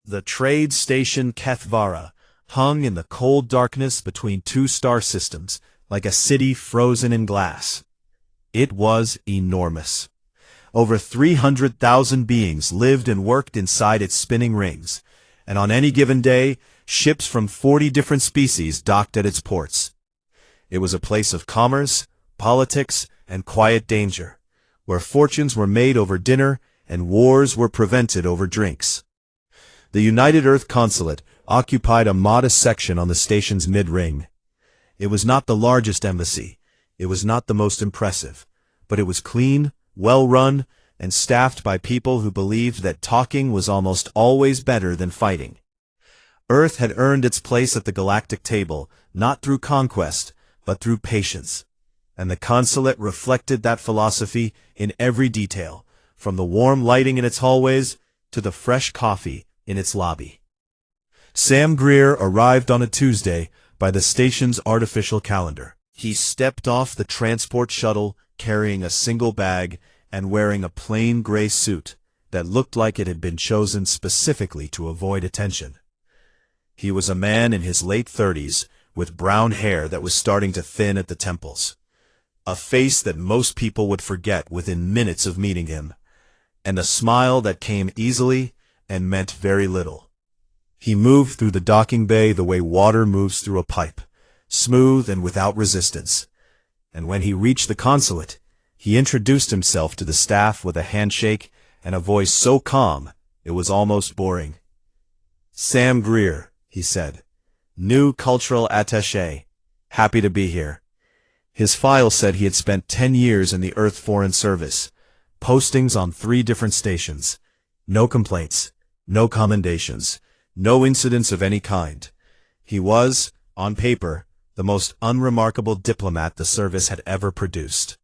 The trade station Kethvara hung in the cold darkness between two star systems, like a city frozen in glass. It was enormous. Over 300,000 beings lived and worked inside its spinning rings, and on any given day, ships from 40 different species docked at its ports. It was a place of commerce, politics, and quiet danger, where fortunes were made over dinner and wars were prevented over drinks. The United Earth Consulate occupied a modest section on the station's mid-ring. It was not the largest embassy, it was not the most impressive, but it was clean, well-run, and staffed by people who believed that talking was almost always better than fighting. Earth had earned its place at the galactic table, not through conquest, but through patience, and the consulate reflected that philosophy in every detail, from the warm lighting in its hallways to the fresh coffee in its lobby. Sam Greer arrived on a Tuesday by the station's artificial calendar. He stepped off the transport shuttle carrying a single bag and wearing a plain gray suit that looked like it had been chosen specifically to avoid attention. He was a man in his late 30s with brown hair that was starting to thin at the temples, a face that most people would forget within minutes of meeting him, and a smile that came easily and meant very little. He moved through the docking bay the way water moves through a pipe, smooth and without resistance, and when he reached the consulate, he introduced himself to the staff with a handshake and a voice so calm it was almost boring. "Sam Greer," he said, "new cultural attaché. Happy to be here." His file said he had spent 10 years in the Earth Foreign Service, postings on 3 different stations. No complaints, no commendations, no incidents of any kind. He was, on paper, the most unremarkable diplomat the service had ever produced.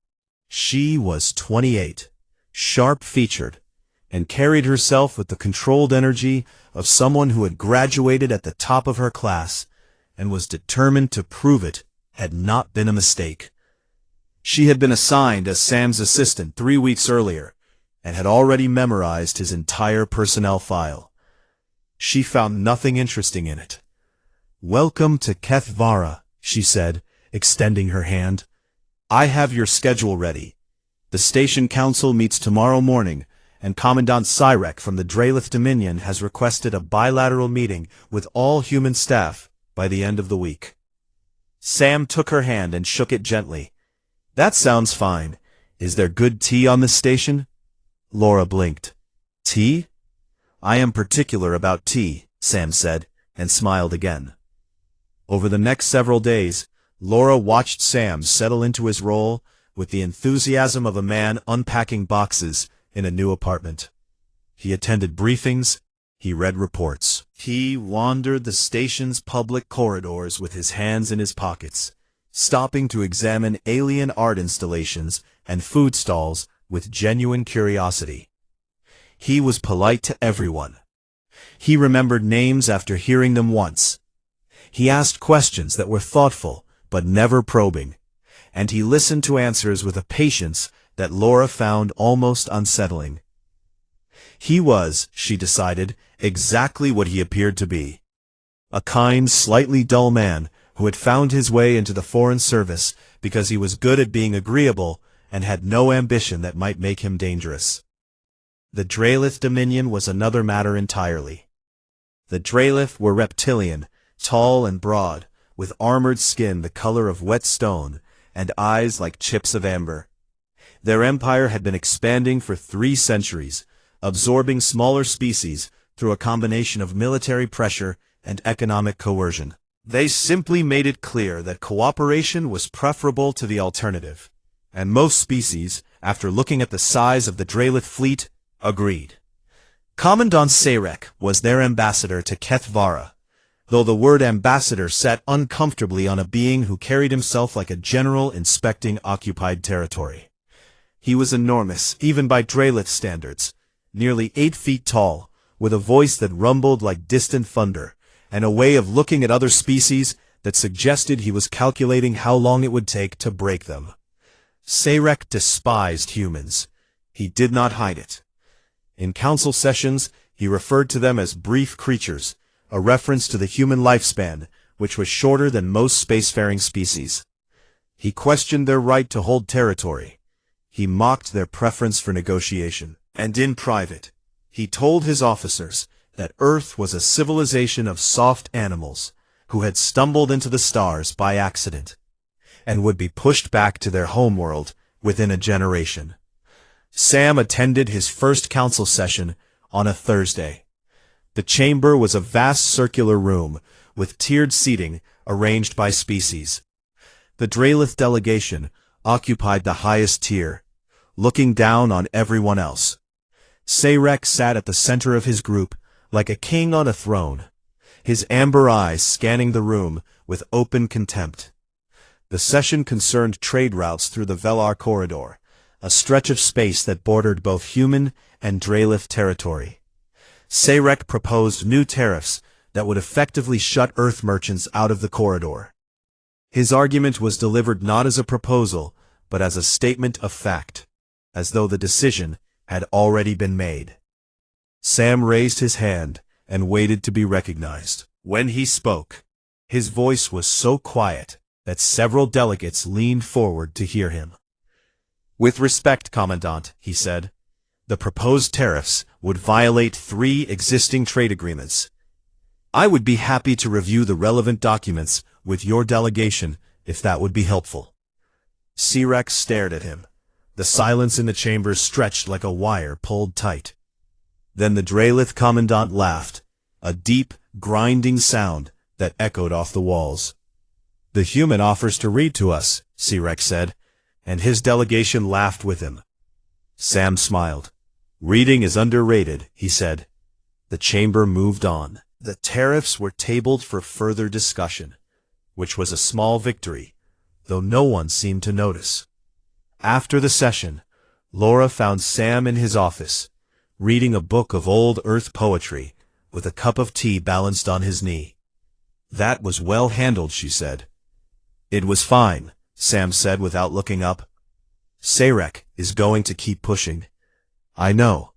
She was 28, sharp-featured, and carried herself with the controlled energy of someone who had graduated at the top of her class and was determined to prove it had not been a mistake. She had been assigned as Sam's assistant 3 weeks earlier and had already memorized his entire personnel file. She found nothing interesting in it. "Welcome to Kethvara," she said, extending her hand. "I have your schedule ready. The station council meets tomorrow morning, and Commandant Cyrek from the Draelith Dominion has requested a bilateral meeting with all human staff by the end of the week." Sam took her hand and shook it gently. "That sounds fine. Is there good tea on this station?" Laura blinked. "Tea? I am particular about tea," Sam said, and smiled again. Over the next several days, Laura watched Sam settle into his role with the enthusiasm of a man unpacking boxes in a new apartment. He attended briefings, he read reports. He wandered the station's public corridors with his hands in his pockets, stopping to examine alien art installations and food stalls with genuine curiosity. He was polite to everyone. He remembered names after hearing them once. He asked questions that were thoughtful but never probing, and he listened to answers with a patience that Laura found almost unsettling. He was, she decided, exactly what he appeared to be. A kind, slightly dull man who had found his way into the Foreign Service because he was good at being agreeable and had no ambition that might make him dangerous. The Draelith Dominion was another matter entirely. The Draelith were reptilian, tall and broad, with armored skin the color of wet stone and eyes like chips of amber. Their empire had been expanding for 3 centuries, absorbing smaller species through a combination of military pressure and economic coercion. They simply made it clear that cooperation was preferable to the alternative, and most species, after looking at the size of the Draelith fleet, agreed. Commandant Cyrek was their ambassador to Kethvara, though the word ambassador sat uncomfortably on a being who carried himself like a general inspecting occupied territory. He was enormous, even by Draelith standards, nearly 8 feet tall, with a voice that rumbled like distant thunder, and a way of looking at other species that suggested he was calculating how long it would take to break them. Cyrek despised humans. He did not hide it. In council sessions, He referred to them as brief creatures, a reference to the human lifespan, which was shorter than most spacefaring species. He questioned their right to hold territory. He mocked their preference for negotiation. And in private, he told his officers that Earth was a civilization of soft animals who had stumbled into the stars by accident and would be pushed back to their homeworld within a generation. Sam attended his first council session on a Thursday. The chamber was a vast circular room with tiered seating arranged by species. The Dralith delegation occupied the highest tier, looking down on everyone else. Sayrek sat at the center of his group like a king on a throne, his amber eyes scanning the room with open contempt. The session concerned trade routes through the Velar Corridor, a stretch of space that bordered both human and Dralith territory. Sayrek proposed new tariffs that would effectively shut Earth merchants out of the corridor. His argument was delivered not as a proposal, but as a statement of fact, as though the decision had already been made. Sam raised his hand and waited to be recognized. When he spoke, his voice was so quiet that several delegates leaned forward to hear him. "With respect, Commandant," he said, "the proposed tariffs would violate 3 existing trade agreements. I would be happy to review the relevant documents with your delegation if that would be helpful." Sayrek stared at him. The silence in the chamber stretched like a wire pulled tight. Then the Dralith Commandant laughed, a deep, grinding sound that echoed off the walls. "The human offers to read to us," Sayrek said, and his delegation laughed with him. Sam smiled. "Reading is underrated," he said. The chamber moved on. The tariffs were tabled for further discussion, which was a small victory, though no one seemed to notice. After the session, Laura found Sam in his office, reading a book of old Earth poetry, with a cup of tea balanced on his knee. "That was well handled," she said. "It was fine," Sam said without looking up. "Sayrek is going to keep pushing. I know.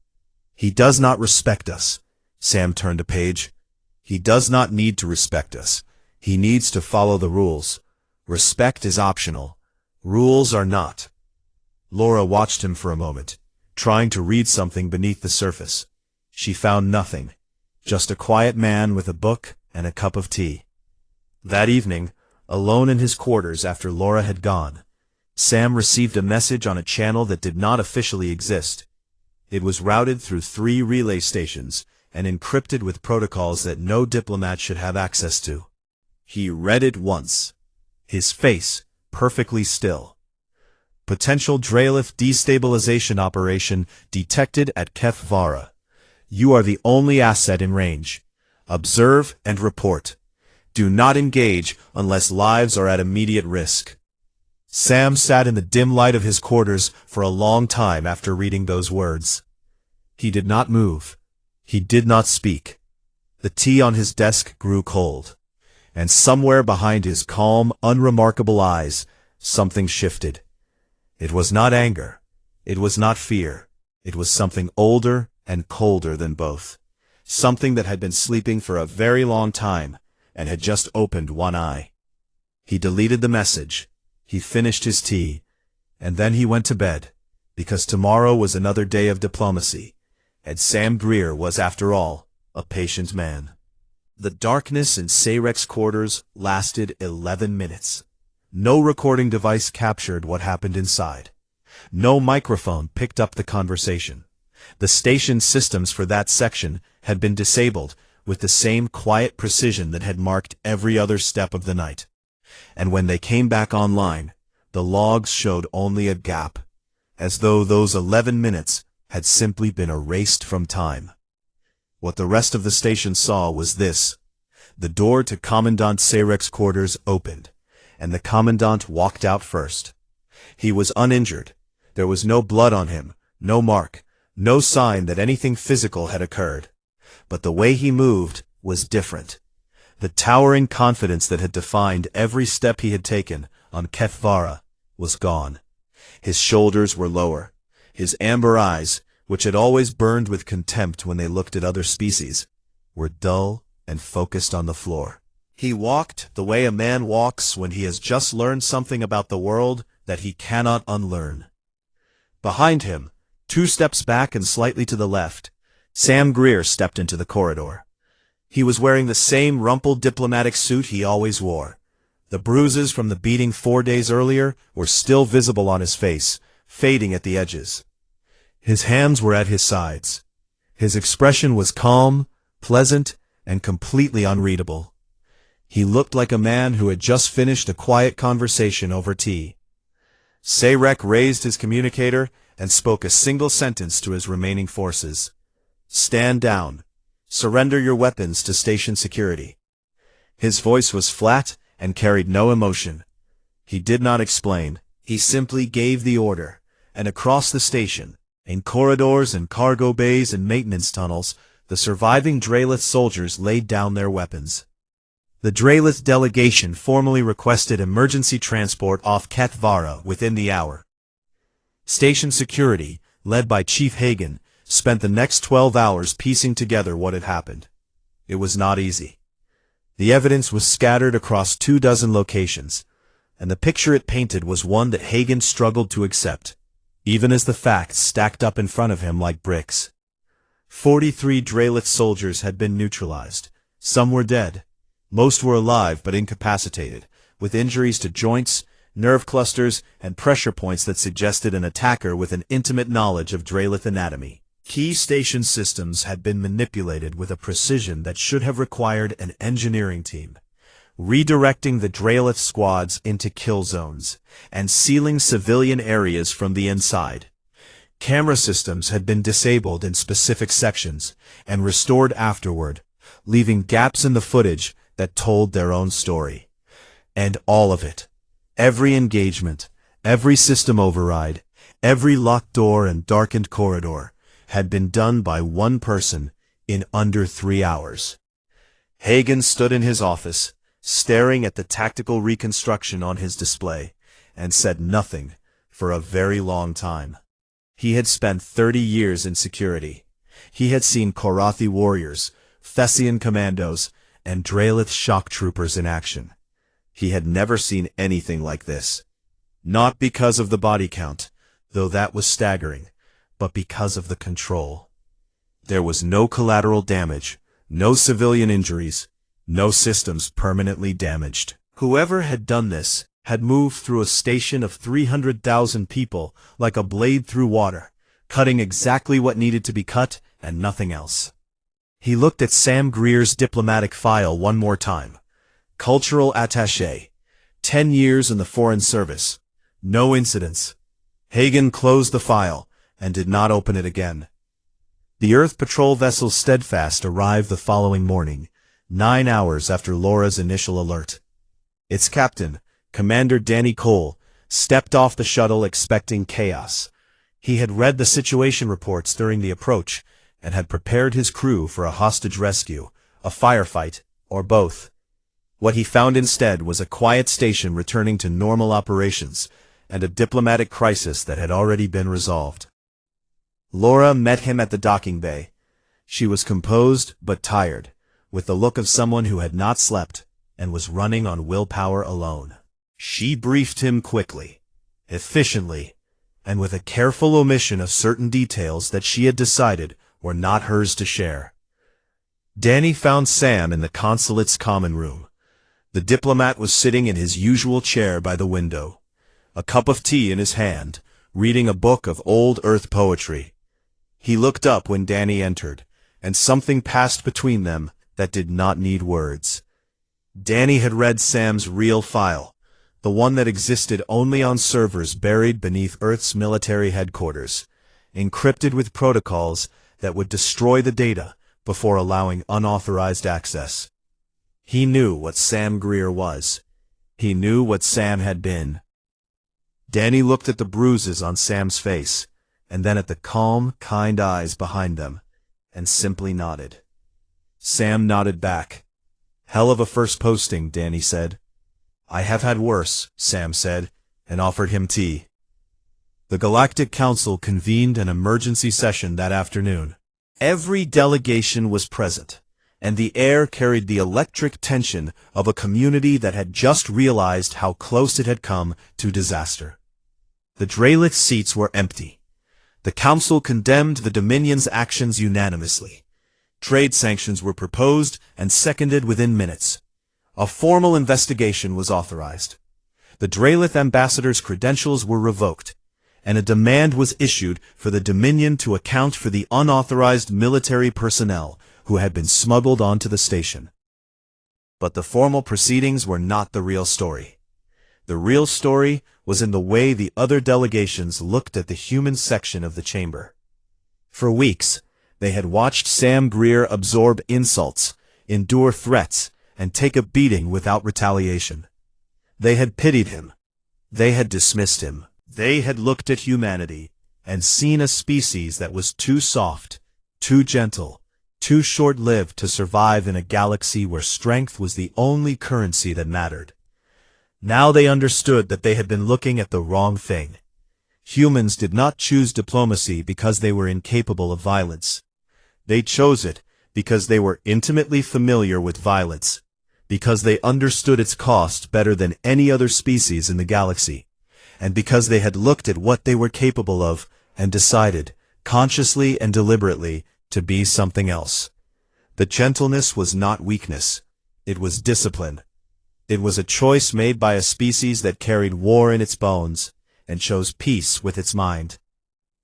He does not respect us." Sam turned a page. "He does not need to respect us. He needs to follow the rules. Respect is optional. Rules are not." Laura watched him for a moment, trying to read something beneath the surface. She found nothing, just a quiet man with a book and a cup of tea. That evening, alone in his quarters after Laura had gone, Sam received a message on a channel that did not officially exist. It was routed through 3 relay stations and encrypted with protocols that no diplomat should have access to. He read it once, his face perfectly still. "Potential Dralith destabilization operation detected at Kethvara. You are the only asset in range. Observe and report. Do not engage unless lives are at immediate risk." Sam sat in the dim light of his quarters for a long time after reading those words. He did not move. He did not speak. The tea on his desk grew cold, and somewhere behind his calm, unremarkable eyes, something shifted. It was not anger. It was not fear. It was something older and colder than both. Something that had been sleeping for a very long time and had just opened one eye. He deleted the message. He finished his tea, and then he went to bed, because tomorrow was another day of diplomacy, and Sam Greer was, after all, a patient man. The darkness in Sayrek's quarters lasted 11 minutes. No recording device captured what happened inside. No microphone picked up the conversation. The station systems for that section had been disabled with the same quiet precision that had marked every other step of the night. And when they came back online, the logs showed only a gap, as though those 11 minutes had simply been erased from time. What the rest of the station saw was this. The door to Commandant Sayrek's quarters opened, and the Commandant walked out first. He was uninjured. There was no blood on him, no mark, no sign that anything physical had occurred. But the way he moved was different. The towering confidence that had defined every step he had taken on Kethvara was gone. His shoulders were lower. His amber eyes, which had always burned with contempt when they looked at other species, were dull and focused on the floor. He walked the way a man walks when he has just learned something about the world that he cannot unlearn. Behind him, 2 steps back and slightly to the left, Sam Greer stepped into the corridor. He was wearing the same rumpled diplomatic suit he always wore. The bruises from the beating 4 days earlier were still visible on his face, fading at the edges. His hands were at his sides. His expression was calm, pleasant, and completely unreadable. He looked like a man who had just finished a quiet conversation over tea. Sarek raised his communicator and spoke a single sentence to his remaining forces. "Stand down. Surrender your weapons to station security." His voice was flat and carried no emotion. He did not explain. He simply gave the order, and across the station, in corridors and cargo bays and maintenance tunnels, the surviving Draelith soldiers laid down their weapons. The Draelith delegation formally requested emergency transport off Kethvara within the hour. Station security, led by Chief Hagen, spent the next 12 hours piecing together what had happened. It was not easy. The evidence was scattered across 24 locations, and the picture it painted was one that Hagen struggled to accept, even as the facts stacked up in front of him like bricks. 43 Draelith soldiers had been neutralized. Some were dead. Most were alive but incapacitated, with injuries to joints, nerve clusters, and pressure points that suggested an attacker with an intimate knowledge of Draelith anatomy. Key station systems had been manipulated with a precision that should have required an engineering team, redirecting the Draelith squads into kill zones, and sealing civilian areas from the inside. Camera systems had been disabled in specific sections, and restored afterward, leaving gaps in the footage that told their own story. And all of it, every engagement, every system override, every locked door and darkened corridor, had been done by one person in under 3 hours. Hagen stood in his office, staring at the tactical reconstruction on his display, and said nothing for a very long time. He had spent 30 years in security. He had seen Korathi warriors, Thessian commandos, and Draelith shock troopers in action. He had never seen anything like this. Not because of the body count, though that was staggering, but because of the control. There was no collateral damage, no civilian injuries, no systems permanently damaged. Whoever had done this had moved through a station of 300,000 people like a blade through water, cutting exactly what needed to be cut and nothing else. He looked at Sam Greer's diplomatic file one more time. Cultural attaché. 10 years in the Foreign Service. No incidents. Hagen closed the file and did not open it again. The Earth Patrol vessel Steadfast arrived the following morning, 9 hours after Laura's initial alert. Its captain, Commander Danny Cole, stepped off the shuttle expecting chaos. He had read the situation reports during the approach and had prepared his crew for a hostage rescue, a firefight, or both. What he found instead was a quiet station returning to normal operations and a diplomatic crisis that had already been resolved. Laura met him at the docking bay. She was composed but tired, with the look of someone who had not slept and was running on willpower alone. She briefed him quickly, efficiently, and with a careful omission of certain details that she had decided were not hers to share. Danny found Sam in the consulate's common room. The diplomat was sitting in his usual chair by the window, a cup of tea in his hand, reading a book of old Earth poetry. He looked up when Danny entered, and something passed between them that did not need words. Danny had read Sam's real file, the one that existed only on servers buried beneath Earth's military headquarters, encrypted with protocols that would destroy the data before allowing unauthorized access. He knew what Sam Greer was. He knew what Sam had been. Danny looked at the bruises on Sam's face, and then at the calm, kind eyes behind them, and simply nodded. Sam nodded back. "Hell of a first posting," Danny said. "I have had worse," Sam said, and offered him tea. The Galactic Council convened an emergency session that afternoon. Every delegation was present, and the air carried the electric tension of a community that had just realized how close it had come to disaster. The Dralith seats were empty. The Council condemned the Dominion's actions unanimously. Trade sanctions were proposed and seconded within minutes. A formal investigation was authorized. The Dralith ambassador's credentials were revoked, and a demand was issued for the Dominion to account for the unauthorized military personnel who had been smuggled onto the station. But the formal proceedings were not the real story. The real story was in the way the other delegations looked at the human section of the chamber. For weeks, they had watched Sam Greer absorb insults, endure threats, and take a beating without retaliation. They had pitied him. They had dismissed him. They had looked at humanity and seen a species that was too soft, too gentle, too short-lived to survive in a galaxy where strength was the only currency that mattered. Now they understood that they had been looking at the wrong thing. Humans did not choose diplomacy because they were incapable of violence. They chose it because they were intimately familiar with violence, because they understood its cost better than any other species in the galaxy, and because they had looked at what they were capable of and decided, consciously and deliberately, to be something else. The gentleness was not weakness. It was discipline. It was a choice made by a species that carried war in its bones and chose peace with its mind.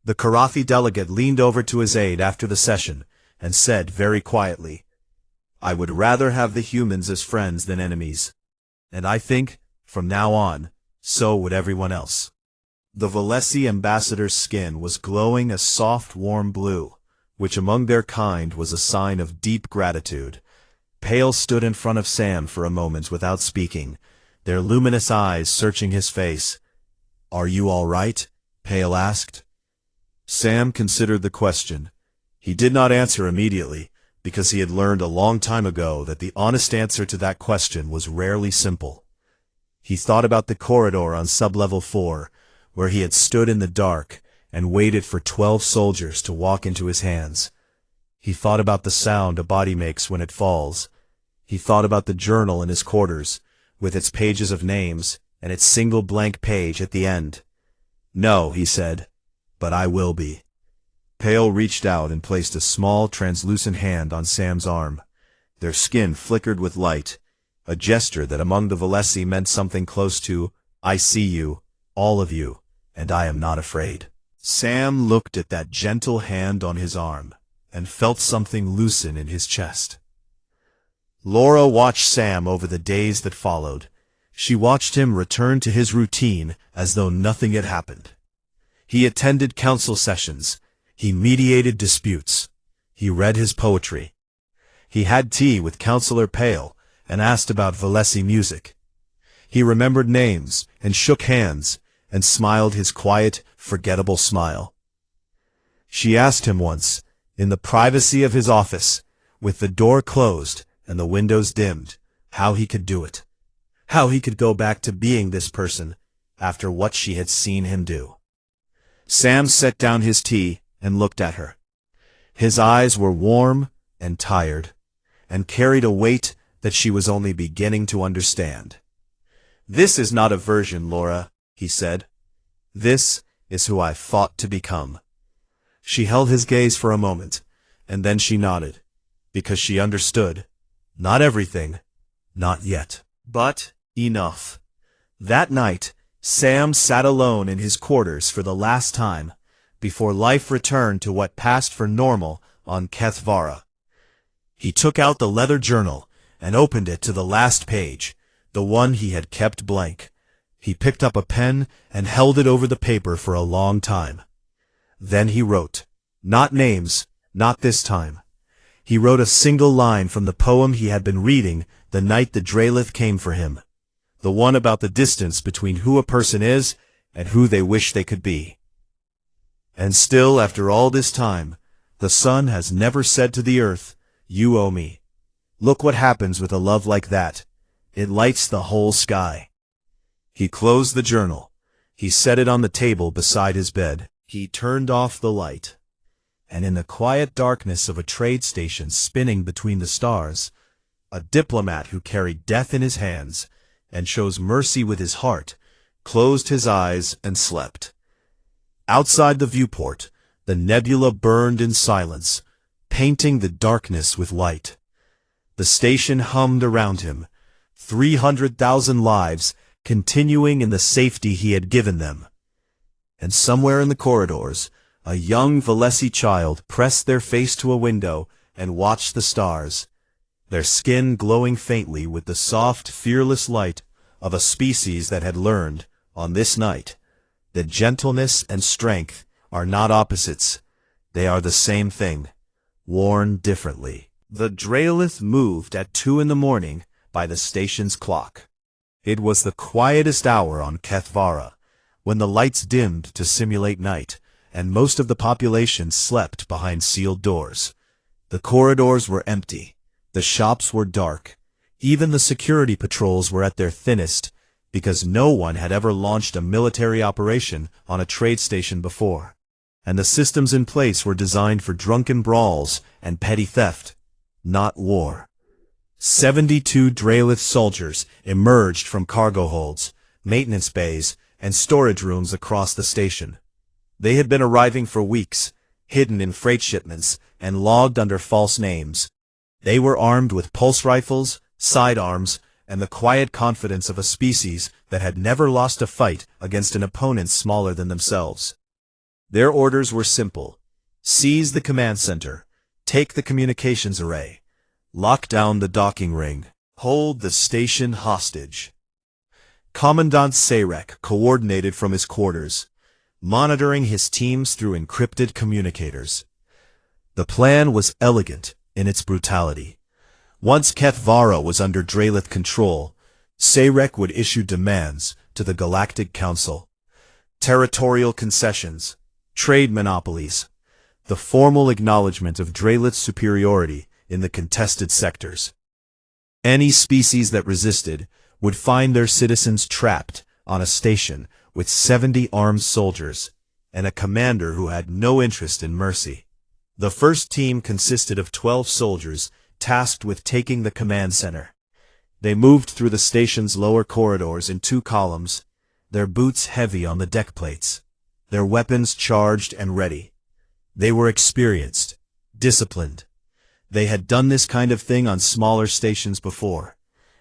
The Karathi delegate leaned over to his aide after the session and said very quietly, "I would rather have the humans as friends than enemies. And I think, from now on, so would everyone else." The Valesi ambassador's skin was glowing a soft, warm blue, which among their kind was a sign of deep gratitude. Pale stood in front of Sam for a moment without speaking, their luminous eyes searching his face. "Are you all right?" Pale asked. Sam considered the question. He did not answer immediately, because he had learned a long time ago that the honest answer to that question was rarely simple. He thought about the corridor on Sublevel 4, where he had stood in the dark and waited for 12 soldiers to walk into his hands. He thought about the sound a body makes when it falls. He thought about the journal in his quarters, with its pages of names and its single blank page at the end. "No," he said, "but I will be." Pale reached out and placed a small, translucent hand on Sam's arm. Their skin flickered with light, a gesture that among the Valesi meant something close to, "I see you, all of you, and I am not afraid." Sam looked at that gentle hand on his arm and felt something loosen in his chest. Laura watched Sam over the days that followed. She watched him return to his routine as though nothing had happened. He attended council sessions. He mediated disputes. He read his poetry. He had tea with Councillor Pale and asked about Valesi music. He remembered names and shook hands and smiled his quiet, forgettable smile. She asked him once, in the privacy of his office, with the door closed and the windows dimmed, how he could do it. How he could go back to being this person after what she had seen him do. Sam set down his tea and looked at her. His eyes were warm and tired, and carried a weight that she was only beginning to understand. "This is not aversion, Laura," he said. "This is who I fought to become." She held his gaze for a moment, and then she nodded, because she understood. Not everything, not yet, but enough. That night, Sam sat alone in his quarters for the last time, before life returned to what passed for normal on Kethvara. He took out the leather journal and opened it to the last page, the one he had kept blank. He picked up a pen and held it over the paper for a long time. Then he wrote. Not names, not this time. He wrote a single line from the poem he had been reading the night the Dralith came for him, the one about the distance between who a person is and who they wish they could be. And still, after all this time, the sun has never said to the earth, "You owe me." Look what happens with a love like that. It lights the whole sky. He closed the journal, He set it on the table beside his bed. He turned off the light. And in the quiet darkness of a trade station spinning between the stars, a diplomat who carried death in his hands and chose mercy with his heart, closed his eyes and slept. Outside the viewport, the nebula burned in silence, painting the darkness with light. The station hummed around him, 300,000 lives continuing in the safety he had given them. And somewhere in the corridors, a young Valesi child pressed their face to a window and watched the stars, their skin glowing faintly with the soft, fearless light of a species that had learned, on this night, that gentleness and strength are not opposites. They are the same thing, worn differently. The Draelith moved at 2 a.m. by the station's clock. It was the quietest hour on Kethvara, when the lights dimmed to simulate night, and most of the population slept behind sealed doors. The corridors were empty. The shops were dark. Even the security patrols were at their thinnest, because no one had ever launched a military operation on a trade station before. And the systems in place were designed for drunken brawls and petty theft, not war. 72 Draelith soldiers emerged from cargo holds, maintenance bays, and storage rooms across the station. They had been arriving for weeks, hidden in freight shipments, and logged under false names. They were armed with pulse rifles, sidearms, and the quiet confidence of a species that had never lost a fight against an opponent smaller than themselves. Their orders were simple: seize the command center, take the communications array, lock down the docking ring, hold the station hostage. Commandant Sarek coordinated from his quarters, monitoring his teams through encrypted communicators. The plan was elegant in its brutality. Once Kethvara was under Draelith control, Sarek would issue demands to the Galactic Council. Territorial concessions, trade monopolies, the formal acknowledgement of Draelith's superiority in the contested sectors. Any species that resisted would find their citizens trapped on a station with 70 armed soldiers and a commander who had no interest in mercy. The first team consisted of 12 soldiers tasked with taking the command center. They moved through the station's lower corridors in 2 columns, their boots heavy on the deck plates, their weapons charged and ready. They were experienced, disciplined. They had done this kind of thing on smaller stations before,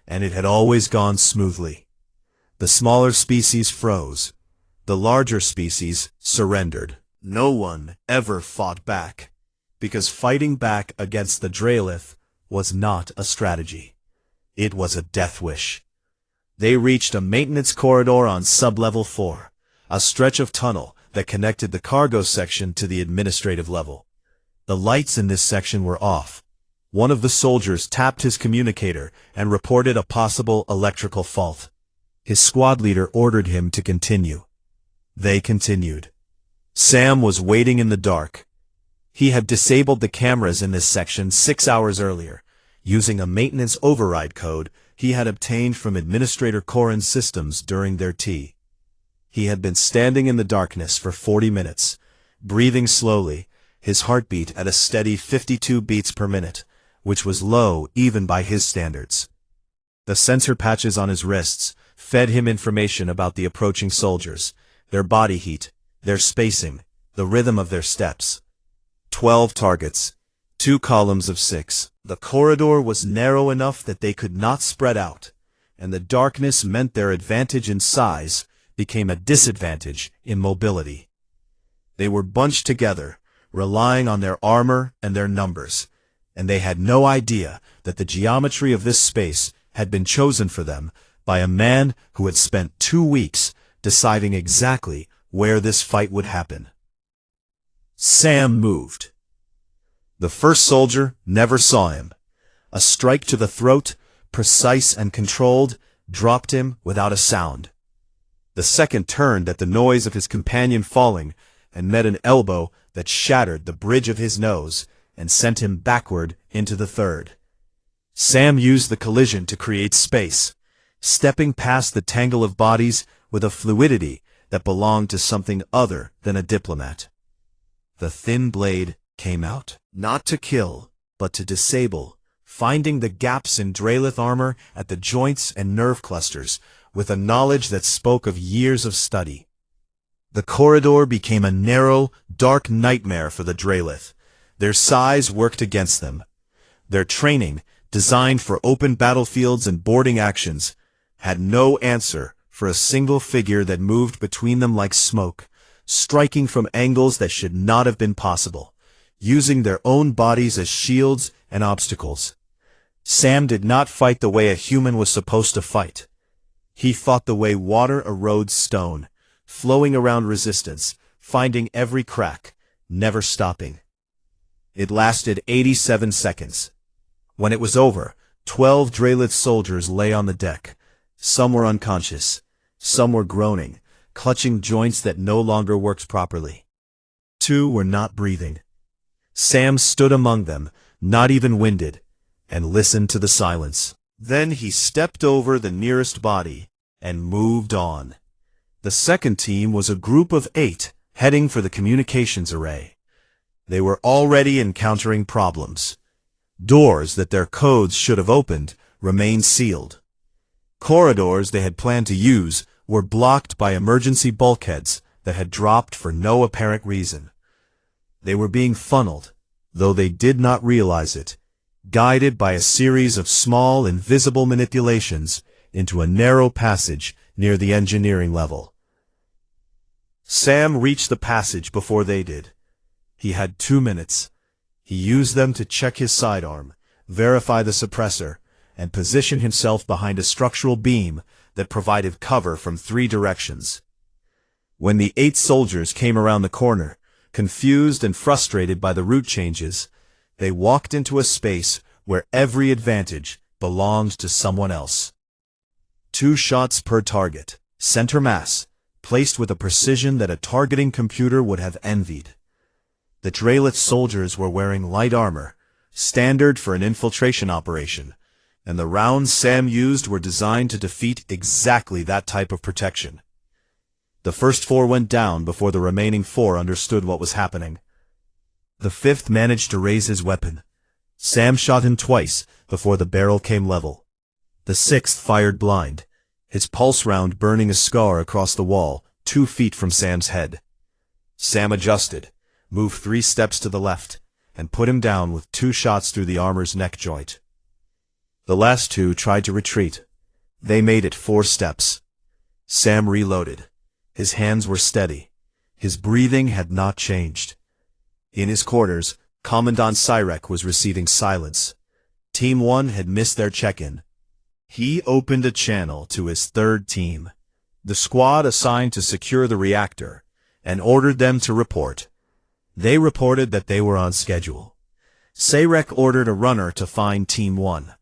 and it had always gone smoothly. The smaller species froze. The larger species surrendered. No one ever fought back, because fighting back against the Draelith was not a strategy. It was a death wish. They reached a maintenance corridor on sublevel 4, a stretch of tunnel that connected the cargo section to the administrative level. The lights in this section were off. One of the soldiers tapped his communicator and reported a possible electrical fault. His squad leader ordered him to continue. They continued. Sam was waiting in the dark. He had disabled the cameras in this section 6 hours earlier, using a maintenance override code he had obtained from Administrator Corin's systems during their tea. He had been standing in the darkness for 40 minutes, breathing slowly, his heartbeat at a steady 52 beats per minute, which was low even by his standards. The sensor patches on his wrists fed him information about the approaching soldiers, their body heat, their spacing, the rhythm of their steps. 12 targets, 2 columns of 6. The corridor was narrow enough that they could not spread out, and the darkness meant their advantage in size became a disadvantage in mobility. They were bunched together, relying on their armor and their numbers, and they had no idea that the geometry of this space had been chosen for them by a man who had spent 2 weeks deciding exactly where this fight would happen. Sam moved. The first soldier never saw him. A strike to the throat, precise and controlled, dropped him without a sound. The second turned at the noise of his companion falling and met an elbow that shattered the bridge of his nose and sent him backward into the third. Sam used the collision to create space, stepping past the tangle of bodies with a fluidity that belonged to something other than a diplomat. The thin blade came out, not to kill, but to disable, finding the gaps in Drelith armor at the joints and nerve clusters, with a knowledge that spoke of years of study. The corridor became a narrow, dark nightmare for the Drelith. Their size worked against them. Their training, designed for open battlefields and boarding actions, had no answer for a single figure that moved between them like smoke, striking from angles that should not have been possible, using their own bodies as shields and obstacles. Sam did not fight the way a human was supposed to fight. He fought the way water erodes stone, flowing around resistance, finding every crack, never stopping. It lasted 87 seconds. When it was over, 12 Drelith soldiers lay on the deck. Some were unconscious. Some were groaning, clutching joints that no longer worked properly. 2 were not breathing. Sam stood among them, not even winded, and listened to the silence. Then he stepped over the nearest body and moved on. The second team was a group of 8 heading for the communications array. They were already encountering problems. Doors that their codes should have opened remained sealed. Corridors they had planned to use were blocked by emergency bulkheads that had dropped for no apparent reason. They were being funneled, though they did not realize it, guided by a series of small, invisible manipulations into a narrow passage near the engineering level. Sam reached the passage before they did. He had 2 minutes. He used them to check his sidearm, verify the suppressor, and position himself behind a structural beam that provided cover from 3 directions. When the 8 soldiers came around the corner, confused and frustrated by the route changes, they walked into a space where every advantage belonged to someone else. 2 shots per target, center mass, placed with a precision that a targeting computer would have envied. The Drelith soldiers were wearing light armor, standard for an infiltration operation, and the rounds Sam used were designed to defeat exactly that type of protection. The first 4 went down before the remaining 4 understood what was happening. The 5th managed to raise his weapon. Sam shot him twice before the barrel came level. The 6th fired blind, his pulse round burning a scar across the wall 2 feet from Sam's head. Sam adjusted, moved 3 steps to the left, and put him down with 2 shots through the armor's neck joint. The last 2 tried to retreat. They made it 4 steps. Sam reloaded. His hands were steady. His breathing had not changed. In his quarters, Commandant Cyrek was receiving silence. Team 1 had missed their check-in. He opened a channel to his 3rd team, the squad assigned to secure the reactor, and ordered them to report. They reported that they were on schedule. Cyrek ordered a runner to find Team 1.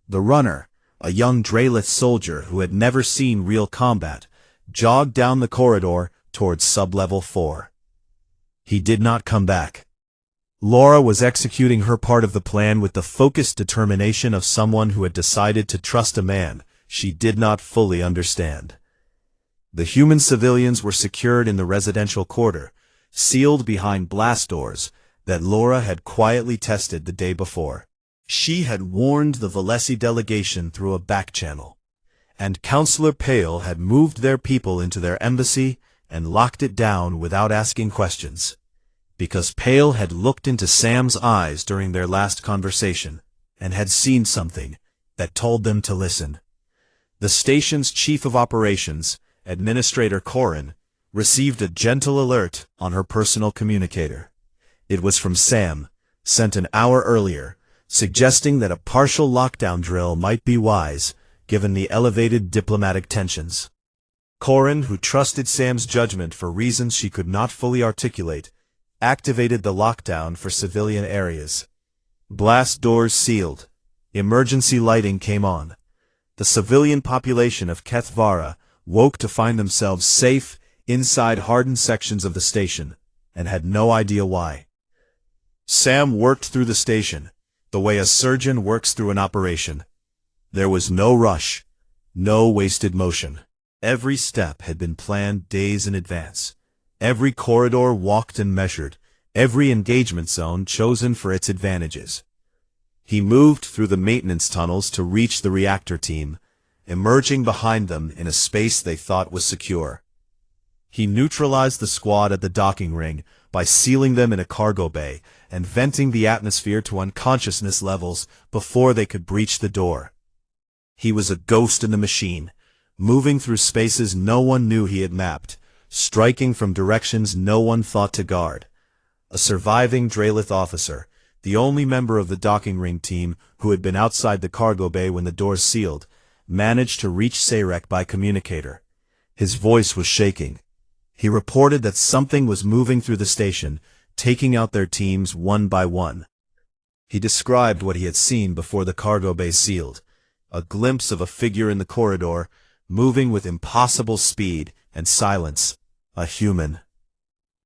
The runner, a young Drelith soldier who had never seen real combat, jogged down the corridor towards sub-level 4. He did not come back. Laura was executing her part of the plan with the focused determination of someone who had decided to trust a man she did not fully understand. The human civilians were secured in the residential quarter, sealed behind blast doors that Laura had quietly tested the day before. She had warned the Valesi delegation through a back channel, and Counselor Pale had moved their people into their embassy and locked it down without asking questions, because Pale had looked into Sam's eyes during their last conversation and had seen something that told them to listen. The station's chief of operations, Administrator Corin, received a gentle alert on her personal communicator. It was from Sam, sent an hour earlier, suggesting that a partial lockdown drill might be wise, given the elevated diplomatic tensions. Corin, who trusted Sam's judgment for reasons she could not fully articulate, activated the lockdown for civilian areas. Blast doors sealed. Emergency lighting came on. The civilian population of Kethvara woke to find themselves safe inside hardened sections of the station, and had no idea why. Sam worked through the station, the way a surgeon works through an operation. There was no rush, no wasted motion. Every step had been planned days in advance. Every corridor walked and measured, every engagement zone chosen for its advantages. He moved through the maintenance tunnels to reach the reactor team, emerging behind them in a space they thought was secure. He neutralized the squad at the docking ring by sealing them in a cargo bay and venting the atmosphere to unconsciousness levels before they could breach the door. He was a ghost in the machine, moving through spaces no one knew he had mapped, striking from directions no one thought to guard. A surviving Draelith officer, the only member of the docking ring team who had been outside the cargo bay when the doors sealed, managed to reach Sayrek by communicator. His voice was shaking. He reported that something was moving through the station, taking out their teams one by one. He described what he had seen before the cargo bay sealed, a glimpse of a figure in the corridor, moving with impossible speed and silence, a human.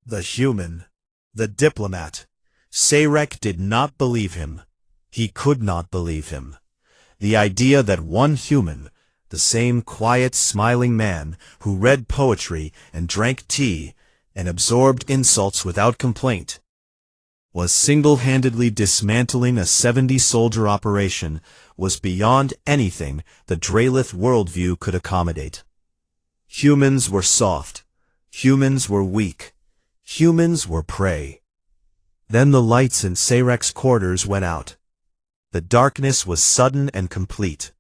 The human. The diplomat. Sayrek did not believe him. He could not believe him. The idea that one human, the same quiet, smiling man who read poetry and drank tea and absorbed insults without complaint, was single-handedly dismantling a 70-soldier operation, was beyond anything the Draelith worldview could accommodate. Humans were soft. Humans were weak. Humans were prey. Then the lights in Sayrek's quarters went out. The darkness was sudden and complete.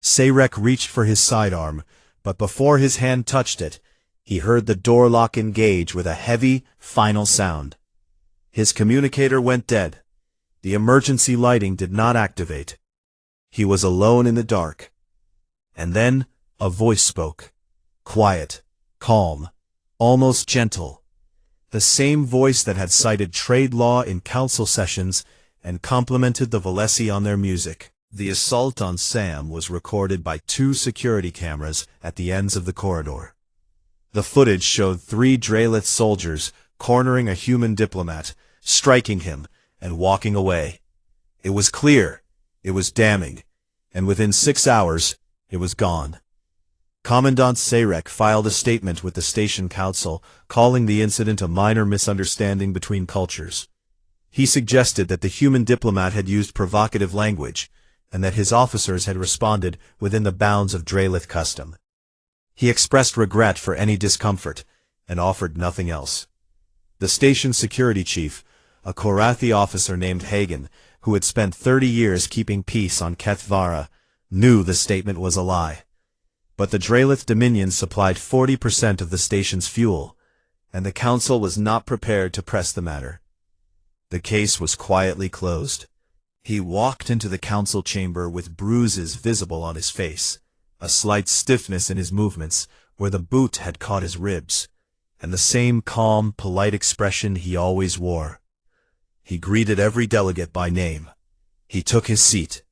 Sayrek reached for his sidearm, but before his hand touched it, he heard the door lock engage with a heavy, final sound. His communicator went dead. The emergency lighting did not activate. He was alone in the dark. And then a voice spoke. Quiet, calm, almost gentle. The same voice that had cited trade law in council sessions and complimented the Valesi on their music. The assault on Sam was recorded by 2 security cameras at the ends of the corridor. The footage showed 3 Draelith soldiers cornering a human diplomat, striking him, and walking away. It was clear, it was damning, and within 6 hours, it was gone. Commandant Sayrek filed a statement with the station council, calling the incident a minor misunderstanding between cultures. He suggested that the human diplomat had used provocative language, and that his officers had responded within the bounds of Draelith custom. He expressed regret for any discomfort, and offered nothing else. The station security chief, a Korathi officer named Hagen, who had spent 30 years keeping peace on Kethvara, knew the statement was a lie. But the Draelith Dominion supplied 40% of the station's fuel, and the council was not prepared to press the matter. The case was quietly closed. He walked into the council chamber with bruises visible on his face, a slight stiffness in his movements where the boot had caught his ribs, and the same calm, polite expression he always wore. He greeted every delegate by name. He took his seat.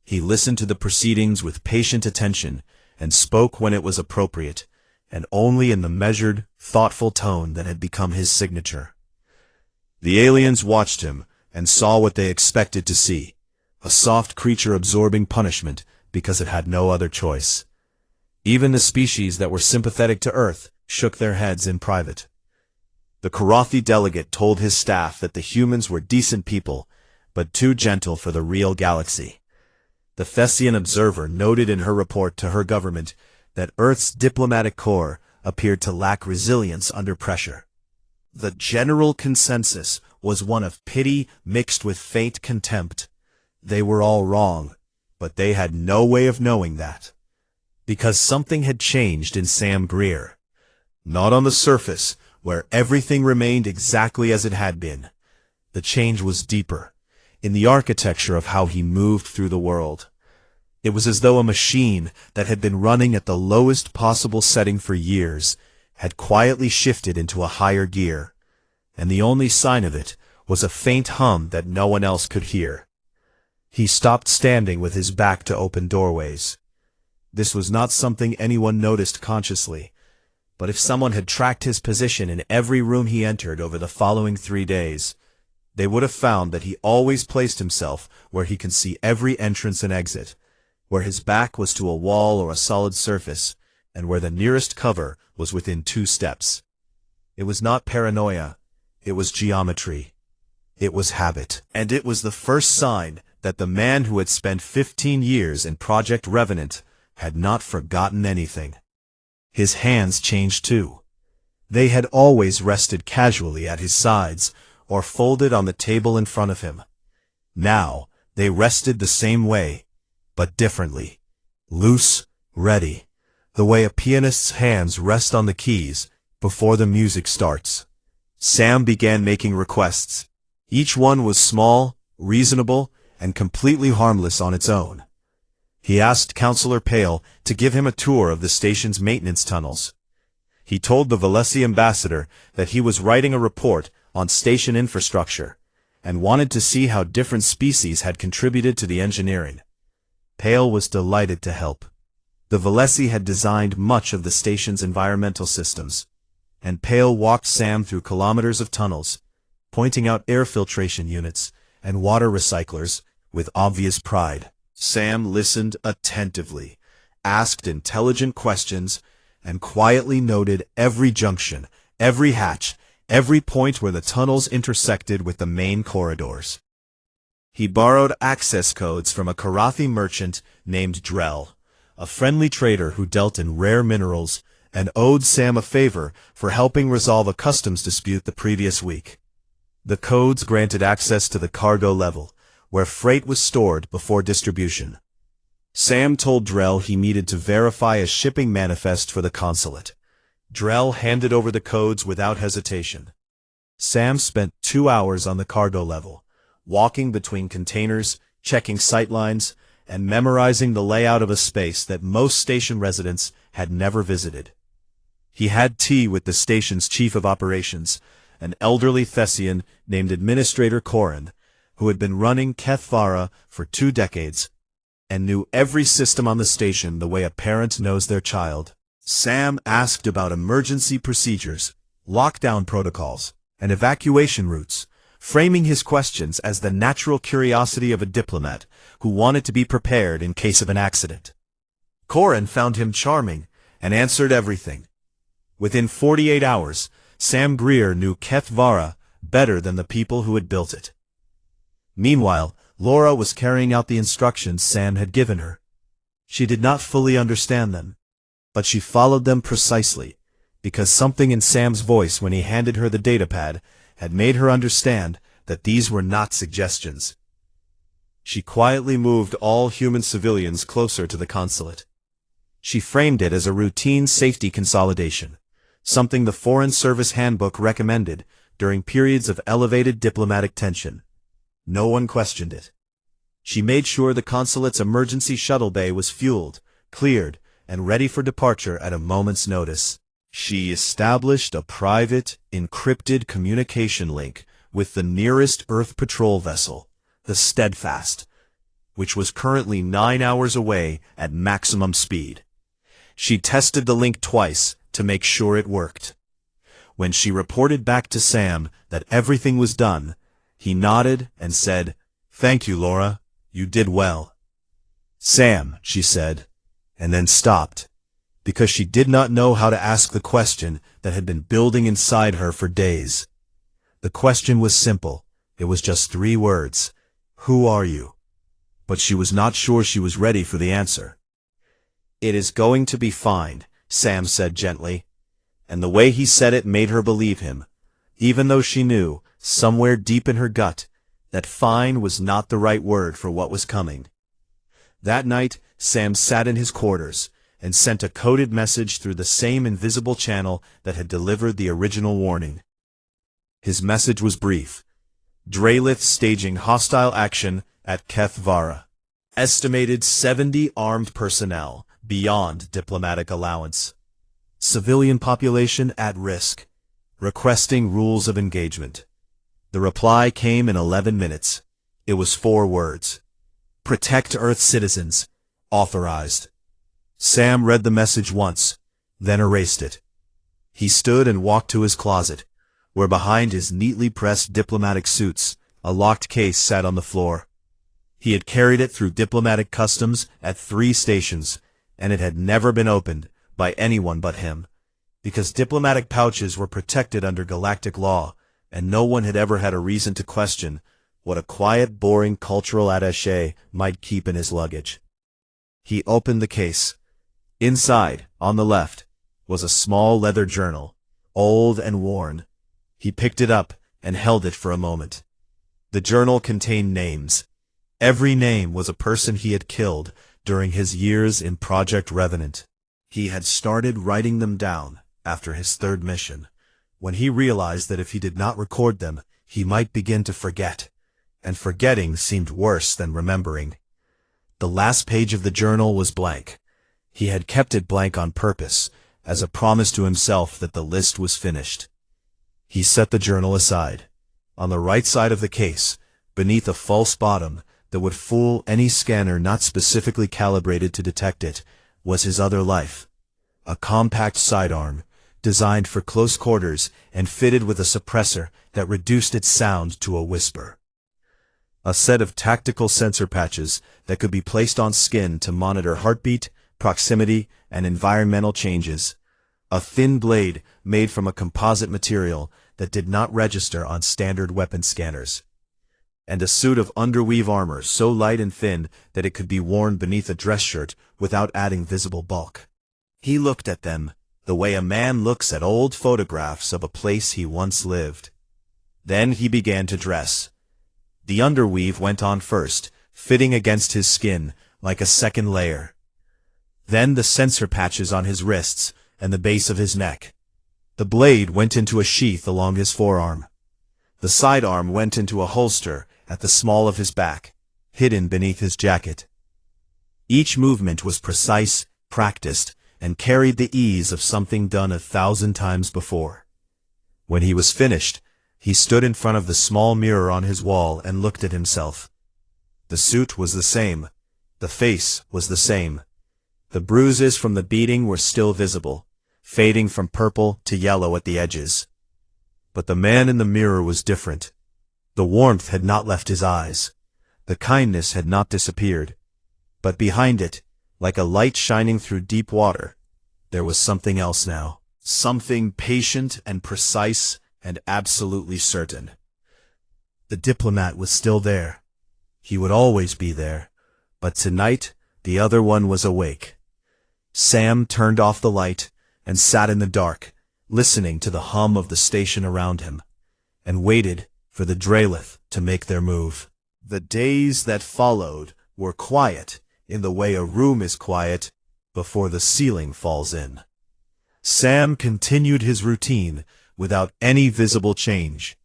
He listened to the proceedings with patient attention and spoke when it was appropriate, and only in the measured, thoughtful tone that had become his signature. The aliens watched him and saw what they expected to see, a soft creature absorbing punishment because it had no other choice. Even the species that were sympathetic to Earth shook their heads in private. The Korathi delegate told his staff that the humans were decent people, but too gentle for the real galaxy. The Thessian observer noted in her report to her government that Earth's diplomatic corps appeared to lack resilience under pressure. The general consensus was one of pity mixed with faint contempt. They were all wrong, but they had no way of knowing that. Because something had changed in Sam Greer. Not on the surface, where everything remained exactly as it had been. The change was deeper, in the architecture of how he moved through the world. It was as though a machine that had been running at the lowest possible setting for years had quietly shifted into a higher gear, and the only sign of it was a faint hum that no one else could hear. He stopped standing with his back to open doorways. This was not something anyone noticed consciously, but if someone had tracked his position in every room he entered over the following 3 days, they would have found that he always placed himself where he could see every entrance and exit, where his back was to a wall or a solid surface, and where the nearest cover was within 2 steps. It was not paranoia, it was geometry. It was habit. And it was the first sign that the man who had spent 15 years in Project Revenant had not forgotten anything. His hands changed too. They had always rested casually at his sides, or folded on the table in front of him. Now, they rested the same way, but differently. Loose, ready, the way a pianist's hands rest on the keys before the music starts. Sam began making requests. Each one was small, reasonable, and completely harmless on its own. He asked Counselor Pale to give him a tour of the station's maintenance tunnels. He told the Valesi ambassador that he was writing a report on station infrastructure, and wanted to see how different species had contributed to the engineering. Pale was delighted to help. The Valesi had designed much of the station's environmental systems, and Pale walked Sam through kilometers of tunnels, pointing out air filtration units and water recyclers with obvious pride. Sam listened attentively, asked intelligent questions, and quietly noted every junction, every hatch, every point where the tunnels intersected with the main corridors. He borrowed access codes from a Karathi merchant named Drell, a friendly trader who dealt in rare minerals, and owed Sam a favor for helping resolve a customs dispute the previous week. The codes granted access to the cargo level, where freight was stored before distribution. Sam told Drell he needed to verify a shipping manifest for the consulate. Drell handed over the codes without hesitation. Sam spent 2 hours on the cargo level, walking between containers, checking sightlines, and memorizing the layout of a space that most station residents had never visited. He had tea with the station's chief of operations, an elderly Thessian named Administrator Corin, who had been running Kethvara for 2 decades, and knew every system on the station the way a parent knows their child. Sam asked about emergency procedures, lockdown protocols, and evacuation routes, framing his questions as the natural curiosity of a diplomat who wanted to be prepared in case of an accident. Corin found him charming and answered everything. Within 48 hours, Sam Greer knew Kethvara better than the people who had built it. Meanwhile, Laura was carrying out the instructions Sam had given her. She did not fully understand them, but she followed them precisely, because something in Sam's voice when he handed her the datapad had made her understand that these were not suggestions. She quietly moved all human civilians closer to the consulate. She framed it as a routine safety consolidation, something the Foreign Service Handbook recommended during periods of elevated diplomatic tension. No one questioned it. She made sure the consulate's emergency shuttle bay was fueled, cleared, and ready for departure at a moment's notice. She established a private, encrypted communication link with the nearest Earth patrol vessel, the Steadfast, which was currently 9 hours away at maximum speed. She tested the link twice to make sure it worked. When she reported back to Sam that everything was done, he nodded and said, "Thank you, Laura. You did well." "Sam," she said, and then stopped, because she did not know how to ask the question that had been building inside her for days. The question was simple. It was just 3 words. "Who are you?" But she was not sure she was ready for the answer. "It is going to be fine," Sam said gently, and the way he said it made her believe him, even though she knew, somewhere deep in her gut, that fine was not the right word for what was coming. That night, Sam sat in his quarters and sent a coded message through the same invisible channel that had delivered the original warning. His message was brief. Draelith staging hostile action at Kethvara. Estimated 70 armed personnel beyond diplomatic allowance. Civilian population at risk. Requesting rules of engagement. The reply came in 11 minutes. It was 4 words. "Protect Earth citizens. Authorized." Sam read the message once, then erased it. He stood and walked to his closet, where behind his neatly pressed diplomatic suits, a locked case sat on the floor. He had carried it through diplomatic customs at 3 stations, and it had never been opened, by anyone but him, because diplomatic pouches were protected under galactic law, and no one had ever had a reason to question what a quiet, boring cultural attaché might keep in his luggage. He opened the case. Inside, on the left, was a small leather journal, old and worn. He picked it up and held it for a moment. The journal contained names. Every name was a person he had killed during his years in Project Revenant. He had started writing them down after his third mission, when he realized that if he did not record them, he might begin to forget, and forgetting seemed worse than remembering. The last page of the journal was blank. He had kept it blank on purpose, as a promise to himself that the list was finished. He set the journal aside. On the right side of the case, beneath a false bottom that would fool any scanner not specifically calibrated to detect it, was his other life. A compact sidearm, designed for close quarters and fitted with a suppressor that reduced its sound to a whisper. A set of tactical sensor patches that could be placed on skin to monitor heartbeat, proximity, and environmental changes. A thin blade made from a composite material that did not register on standard weapon scanners. And a suit of underweave armor so light and thin that it could be worn beneath a dress shirt without adding visible bulk. He looked at them the way a man looks at old photographs of a place he once lived. Then he began to dress. The underweave went on first, fitting against his skin like a second layer. Then the sensor patches on his wrists and the base of his neck. The blade went into a sheath along his forearm. The sidearm went into a holster at the small of his back, hidden beneath his jacket. Each movement was precise, practiced, and carried the ease of something done 1,000 times before. When he was finished, he stood in front of the small mirror on his wall and looked at himself. The suit was the same. The face was the same. The bruises from the beating were still visible, fading from purple to yellow at the edges. But the man in the mirror was different. The warmth had not left his eyes. The kindness had not disappeared. But behind it, like a light shining through deep water, there was something else now. Something patient and precise and absolutely certain. The diplomat was still there. He would always be there. But tonight, the other one was awake. Sam turned off the light and sat in the dark, listening to the hum of the station around him, and waited for the Drelith to make their move. The days that followed were quiet in the way a room is quiet before the ceiling falls in. Sam continued his routine without any visible change.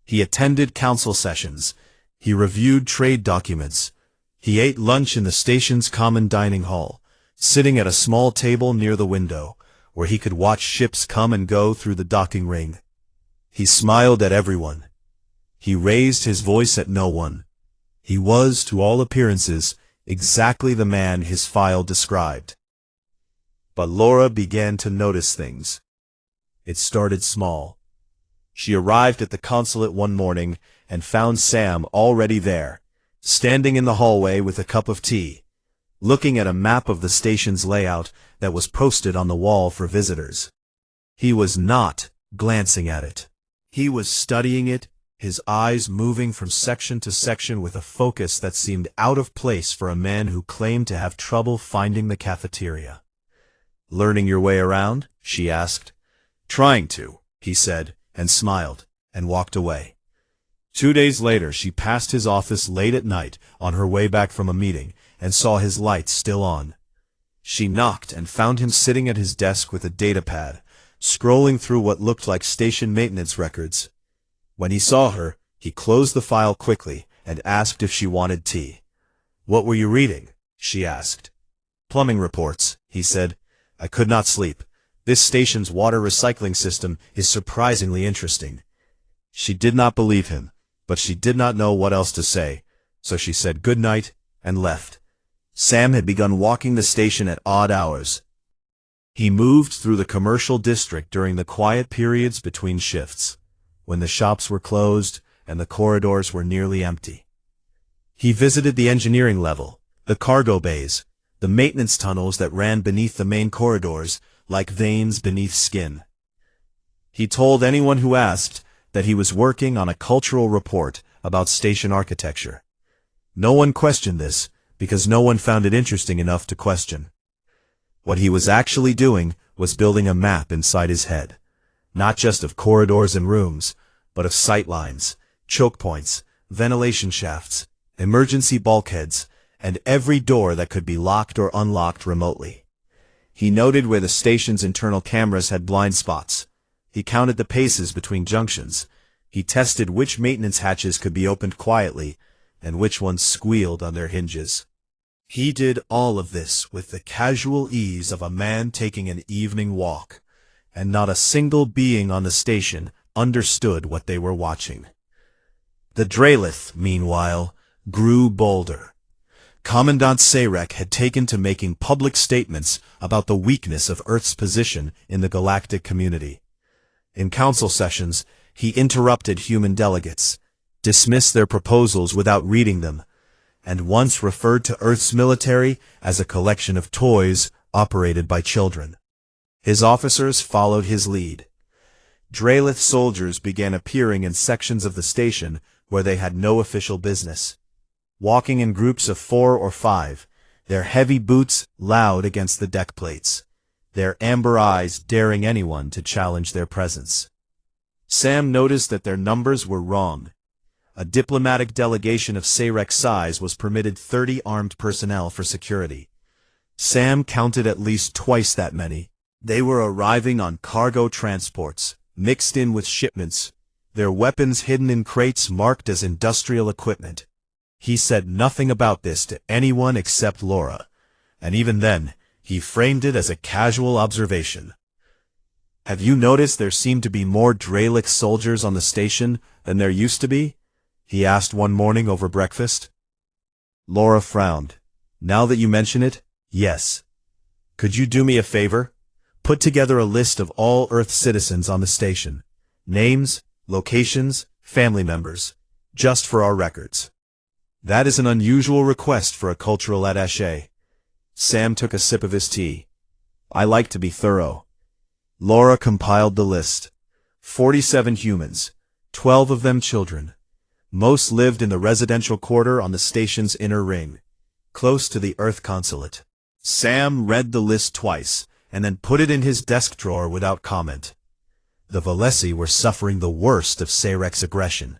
He attended council sessions. He reviewed trade documents. He ate lunch in the station's common dining hall, sitting at a small table near the window, where he could watch ships come and go through the docking ring. He smiled at everyone. He raised his voice at no one. He was, to all appearances, exactly the man his file described. But Laura began to notice things. It started small. She arrived at the consulate one morning and found Sam already there, standing in the hallway with a cup of tea, looking at a map of the station's layout that was posted on the wall for visitors. He was not glancing at it. He was studying it, his eyes moving from section to section with a focus that seemed out of place for a man who claimed to have trouble finding the cafeteria. "Learning your way around?" she asked. "Trying to," he said, and smiled, and walked away. 2 days later she passed his office late at night on her way back from a meeting, and saw his lights still on. She knocked and found him sitting at his desk with a datapad, scrolling through what looked like station maintenance records. When he saw her, he closed the file quickly and asked if she wanted tea. "What were you reading?" she asked. "Plumbing reports," he said. "I could not sleep. This station's water recycling system is surprisingly interesting." She did not believe him, but she did not know what else to say, so she said good night and left. Sam had begun walking the station at odd hours. He moved through the commercial district during the quiet periods between shifts, when the shops were closed and the corridors were nearly empty. He visited the engineering level, the cargo bays, the maintenance tunnels that ran beneath the main corridors, like veins beneath skin. He told anyone who asked that he was working on a cultural report about station architecture. No one questioned this, because no one found it interesting enough to question. What he was actually doing was building a map inside his head, not just of corridors and rooms, but of sight lines, choke points, ventilation shafts, emergency bulkheads, and every door that could be locked or unlocked remotely. He noted where the station's internal cameras had blind spots. He counted the paces between junctions. He tested which maintenance hatches could be opened quietly, and which ones squealed on their hinges. He did all of this with the casual ease of a man taking an evening walk, and not a single being on the station understood what they were watching. The Dralith, meanwhile, grew bolder. Commandant Sarek had taken to making public statements about the weakness of Earth's position in the galactic community. In council sessions, he interrupted human delegates, dismissed their proposals without reading them, and once referred to Earth's military as a collection of toys operated by children. His officers followed his lead. Dralith soldiers began appearing in sections of the station where they had no official business. Walking in groups of 4 or 5, their heavy boots loud against the deck plates, their amber eyes daring anyone to challenge their presence. Sam noticed that their numbers were wrong. A diplomatic delegation of Sarek's size was permitted 30 armed personnel for security. Sam counted at least twice that many. They were arriving on cargo transports, mixed in with shipments, their weapons hidden in crates marked as industrial equipment. He said nothing about this to anyone except Laura, and even then, he framed it as a casual observation. "Have you noticed there seem to be more Dralith soldiers on the station than there used to be?" he asked one morning over breakfast. Laura frowned. "Now that you mention it, yes. Could you do me a favor? Put together a list of all Earth citizens on the station. Names, locations, family members, just for our records." "That is an unusual request for a cultural attaché." Sam took a sip of his tea. "I like to be thorough." Laura compiled the list. 47 humans, 12 of them children. Most lived in the residential quarter on the station's inner ring, close to the Earth consulate. Sam read the list twice, and then put it in his desk drawer without comment. The Valesi were suffering the worst of Sarek's aggression.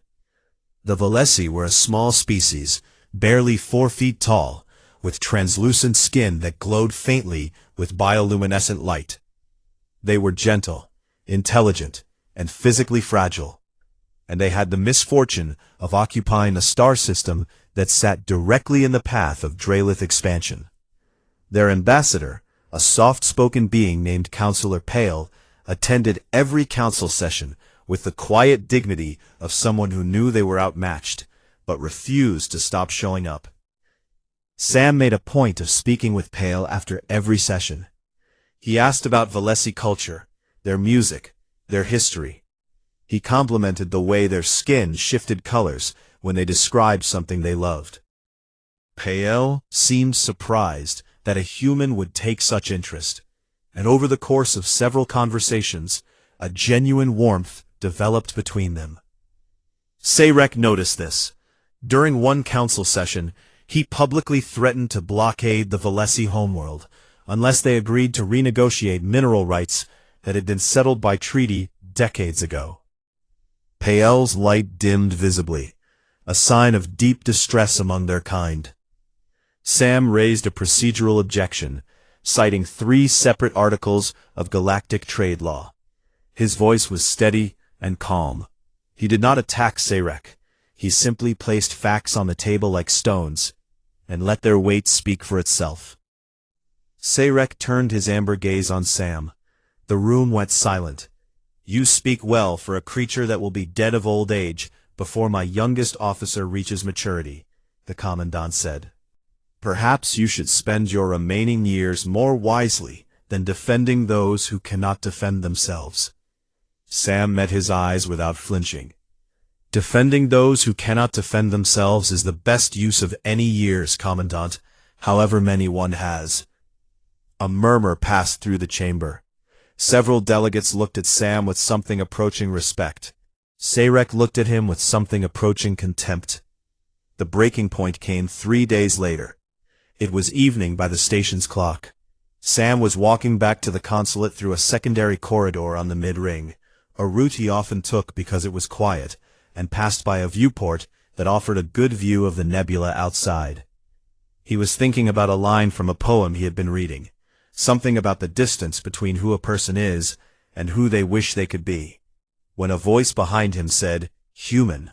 The Valesi were a small species, barely 4 feet tall, with translucent skin that glowed faintly with bioluminescent light. They were gentle, intelligent, and physically fragile, and they had the misfortune of occupying a star system that sat directly in the path of Dralith expansion. Their ambassador, a soft-spoken being named Counselor Pale, attended every council session with the quiet dignity of someone who knew they were outmatched, but refused to stop showing up. Sam made a point of speaking with Pale after every session. He asked about Valesi culture, their music, their history. He complimented the way their skin shifted colors when they described something they loved. Pale seemed surprised that a human would take such interest, and over the course of several conversations, a genuine warmth developed between them. Sarek noticed this. During one council session, he publicly threatened to blockade the Valesi homeworld, unless they agreed to renegotiate mineral rights that had been settled by treaty decades ago. Pale's light dimmed visibly, a sign of deep distress among their kind. Sam raised a procedural objection, citing 3 separate articles of galactic trade law. His voice was steady and calm. He did not attack Sarek. He simply placed facts on the table like stones, and let their weight speak for itself. Sarek turned his amber gaze on Sam. The room went silent. "You speak well for a creature that will be dead of old age before my youngest officer reaches maturity," the Commandant said. "Perhaps you should spend your remaining years more wisely than defending those who cannot defend themselves." Sam met his eyes without flinching. "Defending those who cannot defend themselves is the best use of any years, Commandant. however many one has. A murmur passed through the chamber. Several delegates looked at Sam with something approaching respect. Sarek looked at him with something approaching contempt. The breaking point came 3 days later. It was evening by the station's clock. Sam was walking back to the consulate through a secondary corridor on the mid-ring, a route he often took because it was quiet, and passed by a viewport that offered a good view of the nebula outside. He was thinking about a line from a poem he had been reading, something about the distance between who a person is and who they wish they could be, when a voice behind him said, "Human."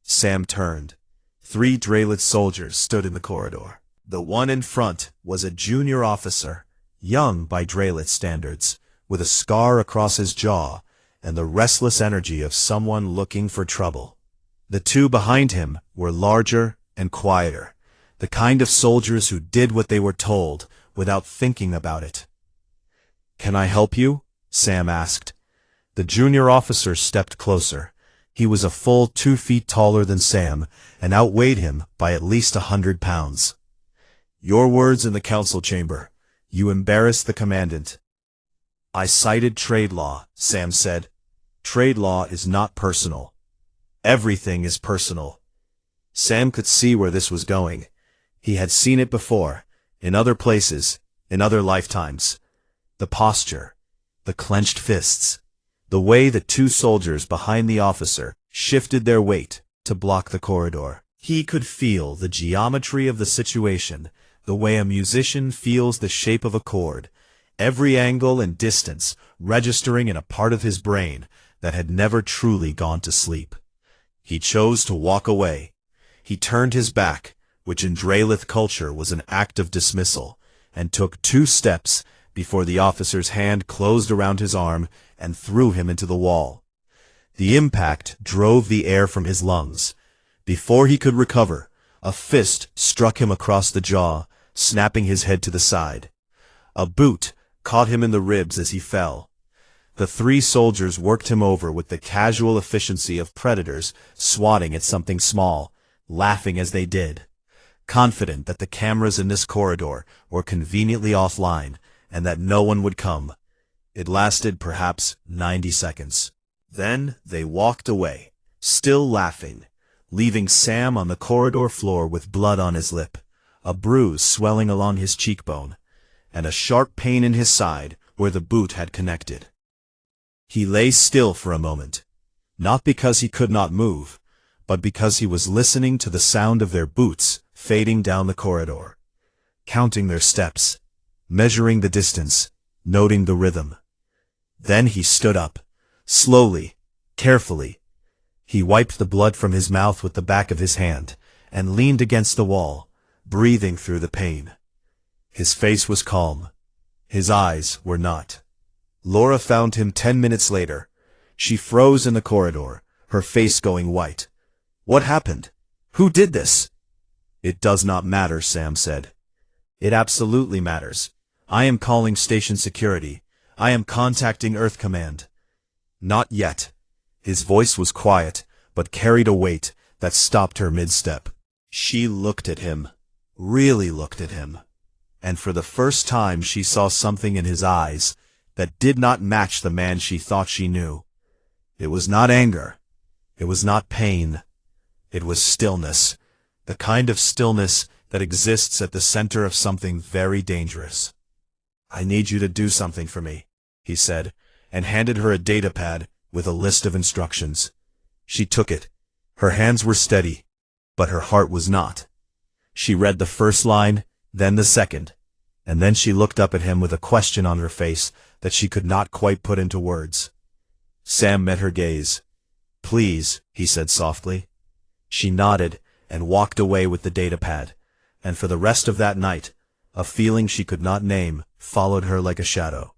Sam turned. 3 Draylit soldiers stood in the corridor. The one in front was a junior officer, young by Draylit standards, with a scar across his jaw and the restless energy of someone looking for trouble. The 2 behind him were larger and quieter, the kind of soldiers who did what they were told without thinking about it. "Can I help you?" Sam asked. The junior officer stepped closer. He was a full 2 feet taller than Sam and outweighed him by at least 100 pounds. "Your words in the council chamber. You embarrassed the commandant." "I cited trade law," Sam said. "Trade law is not personal. Everything is personal." Sam could see where this was going. He had seen it before, in other places, in other lifetimes. The posture, the clenched fists, the way the 2 soldiers behind the officer shifted their weight to block the corridor. He could feel the geometry of the situation, the way a musician feels the shape of a chord, every angle and distance registering in a part of his brain that had never truly gone to sleep. He chose to walk away. He turned his back, which in Draylit culture was an act of dismissal, and took 2 steps before the officer's hand closed around his arm and threw him into the wall. The impact drove the air from his lungs. Before he could recover, a fist struck him across the jaw, snapping his head to the side. A boot caught him in the ribs as he fell. The 3 soldiers worked him over with the casual efficiency of predators swatting at something small, laughing as they did, confident that the cameras in this corridor were conveniently offline and that no one would come. It lasted perhaps 90 seconds. Then they walked away, still laughing, leaving Sam on the corridor floor with blood on his lip, a bruise swelling along his cheekbone, and a sharp pain in his side where the boot had connected. He lay still for a moment, not because he could not move, but because he was listening to the sound of their boots fading down the corridor, counting their steps, measuring the distance, noting the rhythm. Then he stood up, slowly, carefully. He wiped the blood from his mouth with the back of his hand and leaned against the wall, breathing through the pain. His face was calm. His eyes were not. Laura found him 10 minutes later. She froze in the corridor, her face going white. "What happened? Who did this?" "It does not matter," Sam said. "It absolutely matters. I am calling station security. I am contacting Earth Command." "Not yet." His voice was quiet, but carried a weight that stopped her mid-step. She looked at him, really looked at him, and for the first time she saw something in his eyes that did not match the man she thought she knew. It was not anger. It was not pain. It was stillness, the kind of stillness that exists at the center of something very dangerous. "I need you to do something for me," he said, and handed her a datapad with a list of instructions. She took it. Her hands were steady, but her heart was not. She read the first line, then the second, and then she looked up at him with a question on her face that she could not quite put into words. Sam met her gaze. "Please," he said softly. She nodded and walked away with the datapad, and for the rest of that night, a feeling she could not name followed her like a shadow.